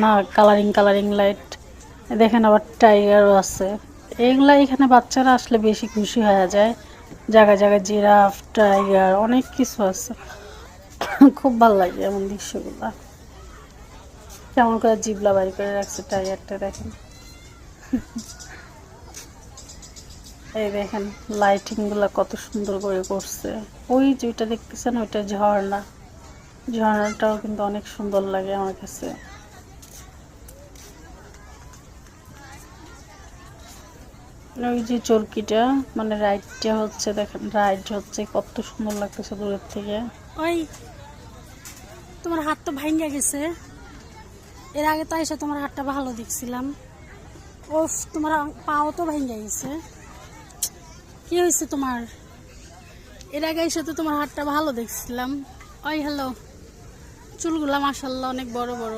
না colouring colouring light. দেখেন আবার টাইগারও আছে। এগুলা এখানে বাচ্চারা আসলে বেশি খুশি হয়ে যায়। জায়গায় জায়গায় জিরাফ, টাইগার অনেক কিছু আছে। খুব ভালো লাগে এমন দৃশ্যগুলা। কেমন করে জিবলা বাড়ি করে রাখছে টাইগারটা দেখেন। এই দেখেন লাইটিং গুলা কত সুন্দর করে করছে। ওই যেটা দেখতেছেন ওইটা ঝর্ণা। ঝর্ণাটাও কিন্তু অনেক সুন্দর লাগে আমার কাছে। ওই যে চরকিটা মানে রাইডটা হচ্ছে, দেখেন রাইড হচ্ছে কত সুন্দর লাগতেছে দূরের থেকে। ওই তোমার হাত তো ভাঙ্গা গেছে। এর আগে তো এসে তোমার হাতটা ভালো দেখছিলাম। ওফ, তোমার পাও তো ভাঙ্গা গেছে। কি হয়েছে তোমার? এর আগে এসে তো তোমার হাতটা ভালো দেখছিলাম। ওই হ্যালো, চুলগুলা মাশাআল্লাহ অনেক বড় বড়।